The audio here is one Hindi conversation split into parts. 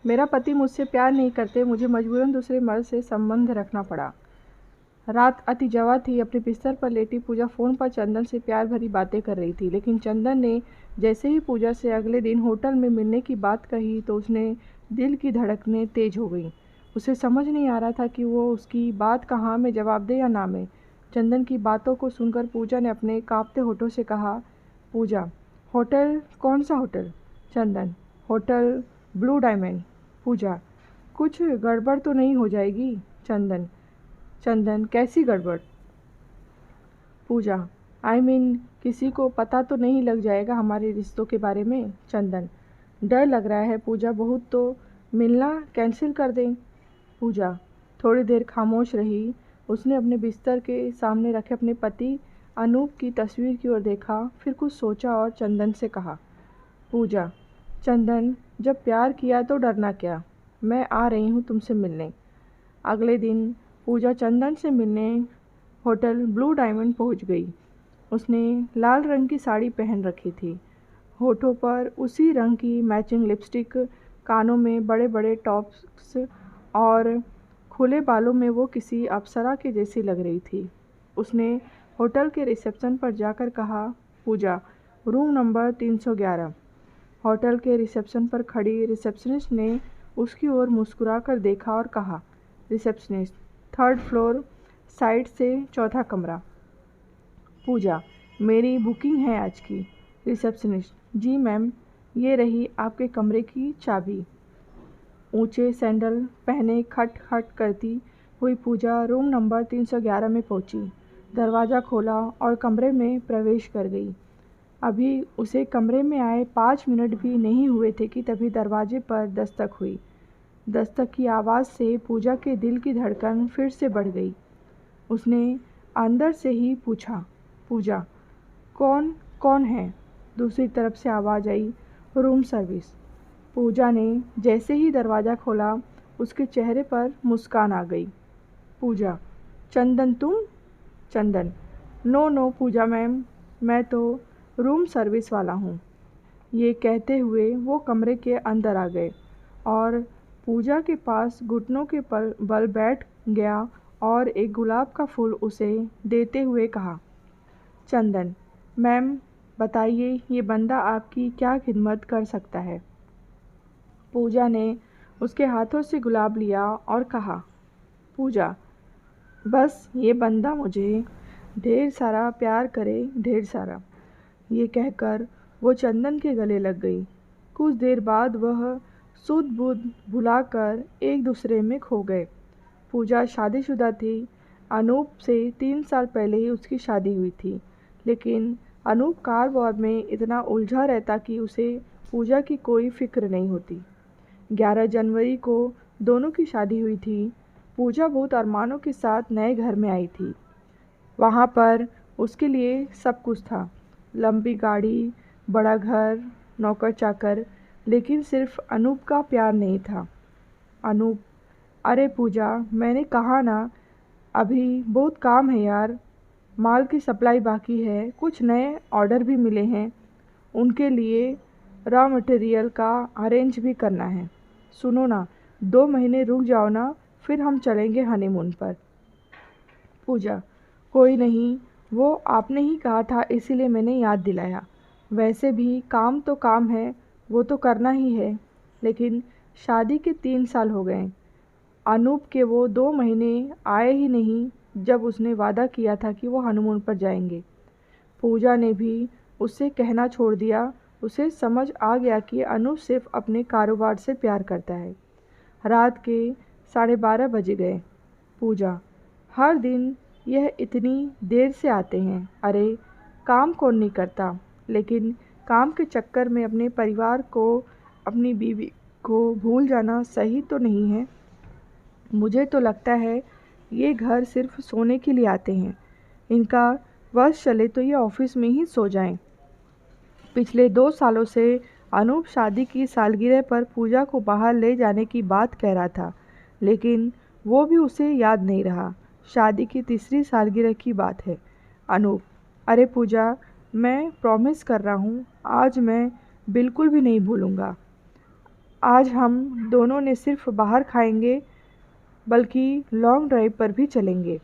मेरा पति मुझसे प्यार नहीं करते, मुझे मजबूरन दूसरे मर्द से संबंध रखना पड़ा। रात अति जवा थी। अपने बिस्तर पर लेटी पूजा फ़ोन पर चंदन से प्यार भरी बातें कर रही थी, लेकिन चंदन ने जैसे ही पूजा से अगले दिन होटल में मिलने की बात कही तो उसने दिल की धड़कनें तेज हो गईं। उसे समझ नहीं आ रहा था कि वो उसकी बात का हाँ में जवाब दे या ना में। चंदन की बातों को सुनकर पूजा ने अपने कांपते होठों से कहा, पूजा, होटल? कौन सा होटल? चंदन, होटल ब्लू डायमंड। पूजा, कुछ गड़बड़ तो नहीं हो जाएगी? चंदन, चंदन, कैसी गड़बड़? पूजा, किसी को पता तो नहीं लग जाएगा हमारे रिश्तों के बारे में? चंदन, डर लग रहा है पूजा बहुत, तो मिलना कैंसिल कर दें? पूजा थोड़ी देर खामोश रही। उसने अपने बिस्तर के सामने रखे अपने पति अनूप की तस्वीर की ओर देखा, फिर कुछ सोचा और चंदन से कहा, पूजा, चंदन, जब प्यार किया तो डरना क्या? मैं आ रही हूँ तुमसे मिलने। अगले दिन पूजा चंदन से मिलने होटल ब्लू डायमंड पहुँच गई। उसने लाल रंग की साड़ी पहन रखी थी, होठों पर उसी रंग की मैचिंग लिपस्टिक, कानों में बड़े बड़े टॉप्स और खुले बालों में वो किसी अप्सरा के जैसी लग रही थी। उसने होटल के रिसेप्शन पर जाकर कहा, पूजा, रूम नंबर 311। होटल के रिसेप्शन पर खड़ी रिसेप्शनिस्ट ने उसकी ओर मुस्कुराकर देखा और कहा, रिसेप्शनिस्ट, 3rd फ्लोर, साइड से 4था कमरा। पूजा, मेरी बुकिंग है आज की। रिसेप्शनिस्ट, जी मैम, ये रही आपके कमरे की चाबी। ऊंचे सैंडल पहने खट खट करती हुई पूजा रूम नंबर 311 में पहुंची। दरवाज़ा खोला और कमरे में प्रवेश कर गई। अभी उसे कमरे में आए 5 मिनट भी नहीं हुए थे कि तभी दरवाजे पर दस्तक हुई। दस्तक की आवाज़ से पूजा के दिल की धड़कन फिर से बढ़ गई। उसने अंदर से ही पूछा, पूजा, कौन कौन है? दूसरी तरफ से आवाज़ आई, रूम सर्विस। पूजा ने जैसे ही दरवाज़ा खोला उसके चेहरे पर मुस्कान आ गई। पूजा, चंदन तुम? चंदन, नो नो पूजा मैम, मैं तो रूम सर्विस वाला हूँ। ये कहते हुए वो कमरे के अंदर आ गए और पूजा के पास घुटनों के बल बैठ गया और एक गुलाब का फूल उसे देते हुए कहा, चंदन, मैम बताइए ये बंदा आपकी क्या खिदमत कर सकता है? पूजा ने उसके हाथों से गुलाब लिया और कहा, पूजा, बस ये बंदा मुझे ढेर सारा प्यार करे, ढेर सारा। ये कहकर वो चंदन के गले लग गई। कुछ देर बाद वह सुध बुध भुलाकर एक दूसरे में खो गए। पूजा शादीशुदा थी। अनूप से 3 साल पहले ही उसकी शादी हुई थी, लेकिन अनूप कार-वॉर में इतना उलझा रहता कि उसे पूजा की कोई फिक्र नहीं होती। 11 जनवरी को दोनों की शादी हुई थी। पूजा बहुत अरमानों के साथ नए घर में आई थी। वहाँ पर उसके लिए सब कुछ था, लंबी गाड़ी, बड़ा घर, नौकर चाकर, लेकिन सिर्फ अनूप का प्यार नहीं था। अनूप, अरे पूजा, मैंने कहा ना, अभी बहुत काम है यार, माल की सप्लाई बाकी है, कुछ नए ऑर्डर भी मिले हैं, उनके लिए रॉ मटेरियल का अरेंज भी करना है। सुनो ना, 2 महीने रुक जाओ ना, फिर हम चलेंगे हनीमून पर। पूजा, कोई नहीं, वो आपने ही कहा था इसीलिए मैंने याद दिलाया। वैसे भी काम तो काम है, वो तो करना ही है, लेकिन शादी के 3 साल हो गए। अनूप के वो 2 महीने आए ही नहीं जब उसने वादा किया था कि वो हनीमून पर जाएंगे। पूजा ने भी उससे कहना छोड़ दिया। उसे समझ आ गया कि अनूप सिर्फ अपने कारोबार से प्यार करता है। रात के 12:30 बज गए। पूजा, हर दिन यह इतनी देर से आते हैं। अरे काम कौन नहीं करता, लेकिन काम के चक्कर में अपने परिवार को, अपनी बीवी को भूल जाना सही तो नहीं है। मुझे तो लगता है ये घर सिर्फ सोने के लिए आते हैं। इनका वश चले तो ये ऑफिस में ही सो जाएं। पिछले 2 सालों से अनूप शादी की सालगिरह पर पूजा को बाहर ले जाने की बात कह रहा था, लेकिन वो भी उसे याद नहीं रहा। शादी की 3री सालगिरह की बात है। अनूप, अरे पूजा, मैं प्रॉमिस कर रहा हूँ, आज मैं बिल्कुल भी नहीं भूलूँगा। आज हम दोनों ने सिर्फ बाहर खाएंगे बल्कि लॉन्ग ड्राइव पर भी चलेंगे।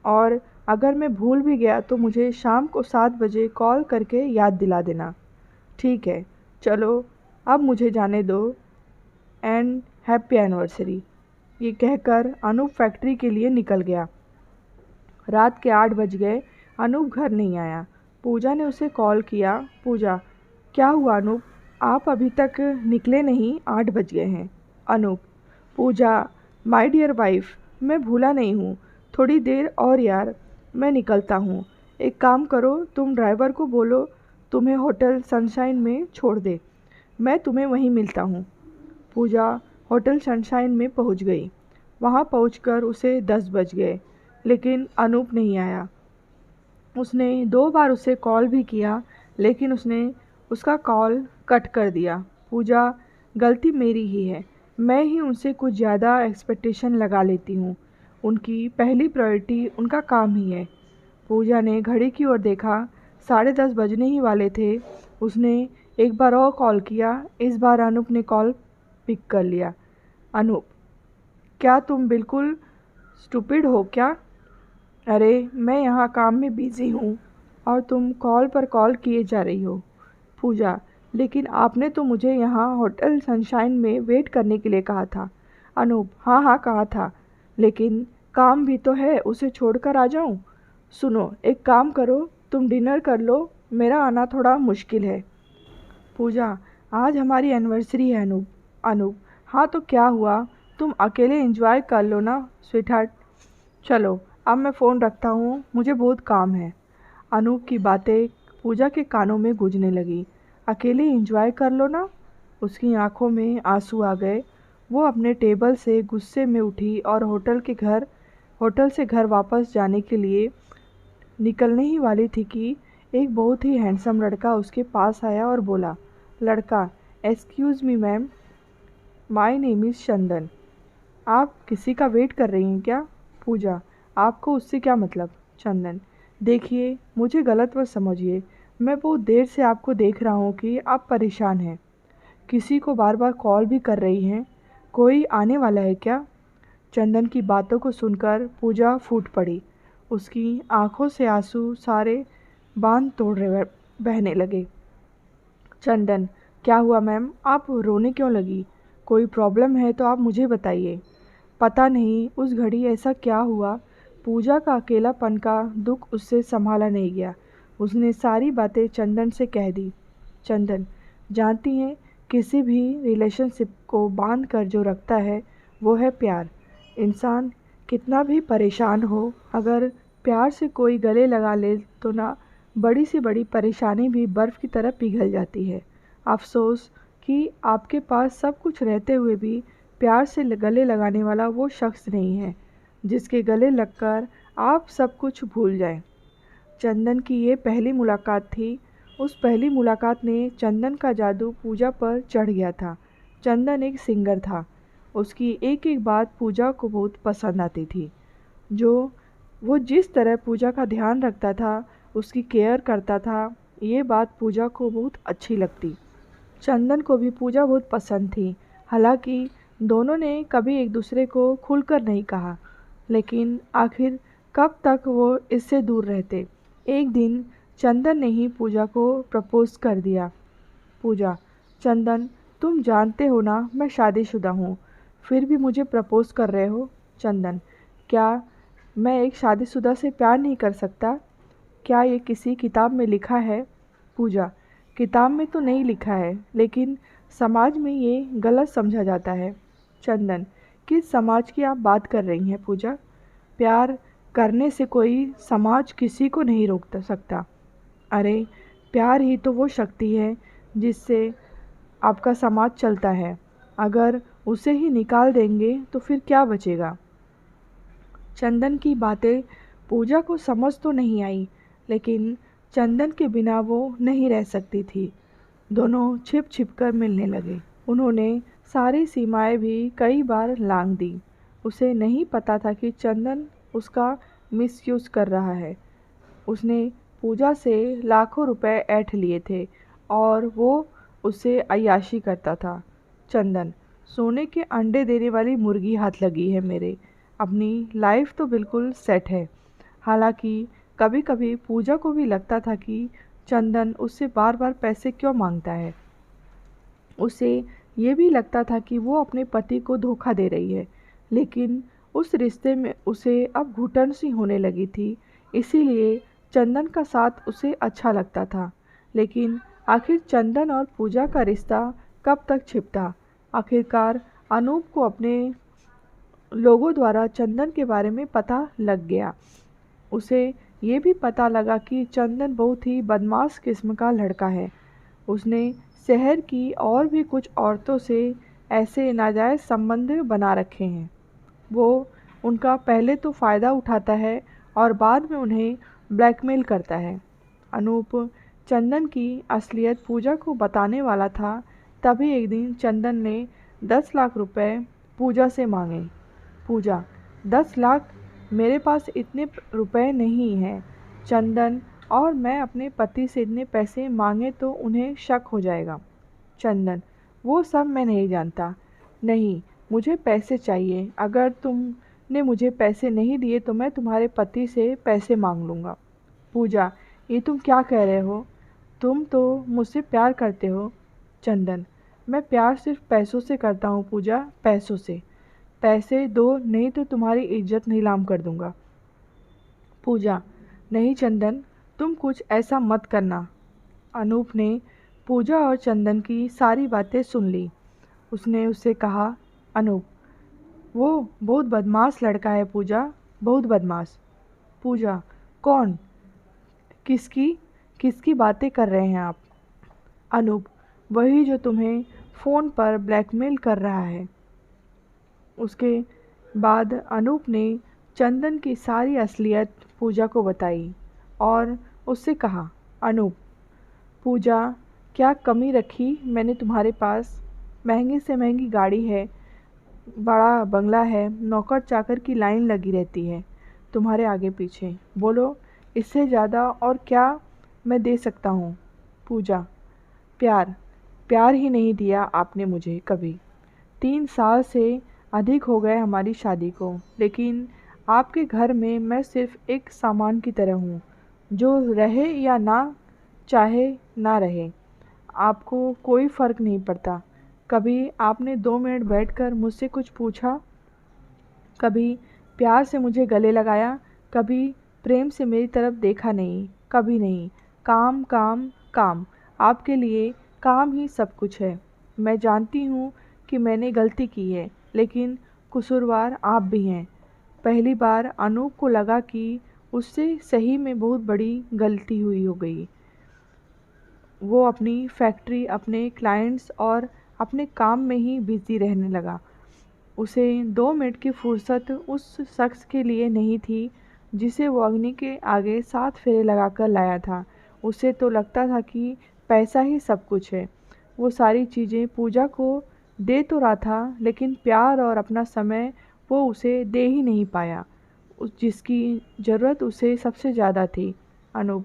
और अगर मैं भूल भी गया तो मुझे शाम को 7 बजे कॉल करके याद दिला देना। ठीक है, चलो अब मुझे जाने दो एंड हैप्पी एनिवर्सरी। ये कहकर अनूप फैक्ट्री के लिए निकल गया। रात के 8 बज गए, अनूप घर नहीं आया। पूजा ने उसे कॉल किया। पूजा, क्या हुआ अनूप, आप अभी तक निकले नहीं, 8 बज गए हैं। अनूप, पूजा, माय डियर वाइफ, मैं भूला नहीं हूँ, थोड़ी देर और यार, मैं निकलता हूँ। एक काम करो, तुम ड्राइवर को बोलो तुम्हें होटल सनशाइन में छोड़ दे, मैं तुम्हें वहीं मिलता हूँ। पूजा होटल सनशाइन में पहुँच गई। वहाँ पहुँचकर उसे 10 बज गए, लेकिन अनूप नहीं आया। उसने 2 बार उसे कॉल भी किया, लेकिन उसने उसका कॉल कट कर दिया। पूजा, गलती मेरी ही है, मैं ही उनसे कुछ ज़्यादा एक्सपेक्टेशन लगा लेती हूँ। उनकी पहली प्रायोरिटी उनका काम ही है। पूजा ने घड़ी की ओर देखा, 10:30 बजने ही वाले थे। उसने एक बार और कॉल किया। इस बार अनूप ने कॉल पिक कर लिया। अनूप, क्या तुम बिल्कुल स्टूपिड हो क्या? अरे मैं यहाँ काम में बिज़ी हूँ और तुम कॉल पर कॉल किए जा रही हो। पूजा, लेकिन आपने तो मुझे यहाँ होटल सनशाइन में वेट करने के लिए कहा था। अनूप, हाँ हाँ कहा था, लेकिन काम भी तो है, उसे छोड़कर आ जाऊँ? सुनो, एक काम करो, तुम डिनर कर लो, मेरा आना थोड़ा मुश्किल है। पूजा, आज हमारी एनिवर्सरी है अनूप। अनूप, हाँ तो क्या हुआ, तुम अकेले एंजॉय कर लो ना स्वीटहार्ट। चलो अब मैं फ़ोन रखता हूँ, मुझे बहुत काम है। अनूप की बातें पूजा के कानों में गूंजने लगी। अकेले एंजॉय कर लो ना। उसकी आंखों में आंसू आ गए। वो अपने टेबल से गुस्से में उठी और होटल से घर वापस जाने के लिए निकलने ही वाली थी कि एक बहुत ही हैंडसम लड़का उसके पास आया और बोला, लड़का, excuse me ma'am, my name is Chandan. आप किसी का वेट कर रही हैं क्या? पूजा, आपको उससे क्या मतलब? चंदन, देखिए मुझे गलत मत समझिए, मैं बहुत देर से आपको देख रहा हूँ कि आप परेशान हैं, किसी को बार बार कॉल भी कर रही हैं, कोई आने वाला है क्या? चंदन की बातों को सुनकर पूजा फूट पड़ी। उसकी आंखों से आंसू सारे बांध तोड़ रहे बहने लगे। चंदन, क्या हुआ मैम, आप रोने क्यों लगी? कोई प्रॉब्लम है तो आप मुझे बताइए। पता नहीं उस घड़ी ऐसा क्या हुआ, पूजा का अकेलापन का दुख उससे संभाला नहीं गया। उसने सारी बातें चंदन से कह दी। चंदन, जानती हैं, किसी भी रिलेशनशिप को बांध कर जो रखता है वो है प्यार। इंसान कितना भी परेशान हो, अगर प्यार से कोई गले लगा ले तो ना बड़ी से बड़ी परेशानी भी बर्फ़ की तरह पिघल जाती है। अफ़सोस कि आपके पास सब कुछ रहते हुए भी प्यार से गले लगाने वाला वो शख्स नहीं है जिसके गले लगकर आप सब कुछ भूल जाएं। चंदन की ये पहली मुलाकात थी। उस पहली मुलाकात ने चंदन का जादू पूजा पर चढ़ गया था। चंदन एक सिंगर था। उसकी एक एक बात पूजा को बहुत पसंद आती थी। वो जिस तरह पूजा का ध्यान रखता था, उसकी केयर करता था, ये बात पूजा को बहुत अच्छी लगती। चंदन को भी पूजा बहुत पसंद थी। हालांकि दोनों ने कभी एक दूसरे को खुलकर नहीं कहा, लेकिन आखिर कब तक वो इससे दूर रहते। एक दिन चंदन ने ही पूजा को प्रपोज़ कर दिया। पूजा, चंदन, तुम जानते हो ना मैं शादीशुदा हूँ, फिर भी मुझे प्रपोज़ कर रहे हो। चंदन, क्या मैं एक शादीशुदा से प्यार नहीं कर सकता? क्या ये किसी किताब में लिखा है? पूजा, किताब में तो नहीं लिखा है, लेकिन समाज में ये गलत समझा जाता है। चंदन, किस समाज की आप बात कर रही हैं पूजा? प्यार करने से कोई समाज किसी को नहीं रोक सकता। अरे प्यार ही तो वो शक्ति है जिससे आपका समाज चलता है। अगर उसे ही निकाल देंगे तो फिर क्या बचेगा? चंदन की बातें पूजा को समझ तो नहीं आई, लेकिन चंदन के बिना वो नहीं रह सकती थी। दोनों छिप छिप कर मिलने लगे। उन्होंने सारी सीमाएं भी कई बार लांघ दी। उसे नहीं पता था कि चंदन उसका मिसयूज़ कर रहा है। उसने पूजा से लाखों रुपए ऐंठ लिए थे और वो उससे अय्याशी करता था। चंदन, सोने के अंडे देने वाली मुर्गी हाथ लगी है मेरे। अपनी लाइफ तो बिल्कुल सेट है। हालांकि कभी कभी पूजा को भी लगता था कि चंदन उससे बार बार पैसे क्यों मांगता है। उसे ये भी लगता था कि वो अपने पति को धोखा दे रही है, लेकिन उस रिश्ते में उसे अब घुटन सी होने लगी थी। इसीलिए चंदन का साथ उसे अच्छा लगता था। लेकिन आखिर चंदन और पूजा का रिश्ता कब तक छिपता। आखिरकार अनूप को अपने लोगों द्वारा चंदन के बारे में पता लग गया। उसे ये भी पता लगा कि चंदन बहुत ही बदमाश किस्म का लड़का है। उसने शहर की और भी कुछ औरतों से ऐसे नाजायज़ संबंध बना रखे हैं। वो उनका पहले तो फ़ायदा उठाता है और बाद में उन्हें ब्लैकमेल करता है। अनूप चंदन की असलियत पूजा को बताने वाला था, तभी एक दिन चंदन ने 10 लाख रुपए पूजा से मांगे। पूजा, 10 लाख? मेरे पास इतने रुपए नहीं हैं चंदन, और मैं अपने पति से इतने पैसे मांगे तो उन्हें शक हो जाएगा। चंदन, वो सब मैं नहीं जानता। नहीं, मुझे पैसे चाहिए। अगर तुमने मुझे पैसे नहीं दिए तो मैं तुम्हारे पति से पैसे मांग लूँगा। पूजा, ये तुम क्या कह रहे हो? तुम तो मुझसे प्यार करते हो। चंदन, मैं प्यार सिर्फ पैसों से करता हूँ पूजा, पैसों से। पैसे दो, नहीं तो तुम्हारी इज्जत नीलाम कर दूंगा। पूजा, नहीं चंदन, तुम कुछ ऐसा मत करना। अनूप ने पूजा और चंदन की सारी बातें सुन ली। उसने उससे कहा, अनूप, वो बहुत बदमाश लड़का है पूजा, बहुत बदमाश। पूजा, कौन? किसकी किसकी बातें कर रहे हैं आप? अनूप, वही जो तुम्हें फ़ोन पर ब्लैकमेल कर रहा है। उसके बाद अनूप ने चंदन की सारी असलियत पूजा को बताई और उससे कहा, अनूप, पूजा, क्या कमी रखी मैंने तुम्हारे पास? महंगी से महंगी गाड़ी है, बड़ा बंगला है, नौकर चाकर की लाइन लगी रहती है तुम्हारे आगे पीछे। बोलो, इससे ज़्यादा और क्या मैं दे सकता हूँ? पूजा, प्यार, प्यार ही नहीं दिया आपने मुझे कभी। 3 साल से अधिक हो गए हमारी शादी को, लेकिन आपके घर में मैं सिर्फ एक सामान की तरह हूँ, जो रहे या ना चाहे ना रहे, आपको कोई फ़र्क नहीं पड़ता। कभी आपने 2 मिनट बैठकर मुझसे कुछ पूछा? कभी प्यार से मुझे गले लगाया? कभी प्रेम से मेरी तरफ देखा नहीं? कभी नहीं। काम काम काम, आपके लिए काम ही सब कुछ है। मैं जानती हूँ कि मैंने गलती की है, लेकिन कसूरवार आप भी हैं। पहली बार अनूप को लगा कि उससे सही में बहुत बड़ी गलती हुई हो गई। वो अपनी फैक्ट्री, अपने क्लाइंट्स और अपने काम में ही बिज़ी रहने लगा। उसे 2 मिनट की फुर्सत उस शख्स के लिए नहीं थी जिसे वो अग्नि के आगे 7 फेरे लगाकर लाया था। उसे तो लगता था कि पैसा ही सब कुछ है। वो सारी चीज़ें पूजा को दे तो रहा था, लेकिन प्यार और अपना समय वो उसे दे ही नहीं पाया, जिसकी ज़रूरत उसे सबसे ज़्यादा थी। अनूप,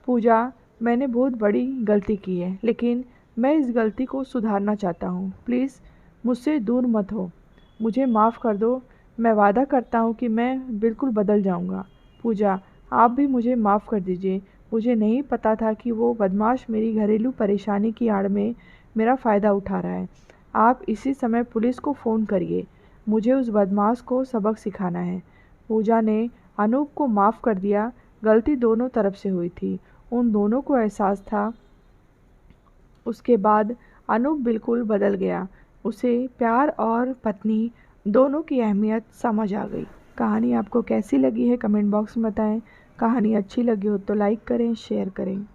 पूजा, मैंने बहुत बड़ी गलती की है, लेकिन मैं इस गलती को सुधारना चाहता हूँ। प्लीज़ मुझसे दूर मत हो। मुझे माफ़ कर दो। मैं वादा करता हूँ कि मैं बिल्कुल बदल जाऊँगा। पूजा, आप भी मुझे माफ़ कर दीजिए। मुझे नहीं पता था कि वो बदमाश मेरी घरेलू परेशानी की आड़ में मेरा फ़ायदा उठा रहा है। आप इसी समय पुलिस को फ़ोन करिए। मुझे उस बदमाश को सबक सिखाना है। पूजा ने अनूप को माफ़ कर दिया। गलती दोनों तरफ से हुई थी। उन दोनों को एहसास था। उसके बाद अनूप बिल्कुल बदल गया। उसे प्यार और पत्नी दोनों की अहमियत समझ आ गई। कहानी आपको कैसी लगी है कमेंट बॉक्स में बताएं। कहानी अच्छी लगी हो तो लाइक करें, शेयर करें।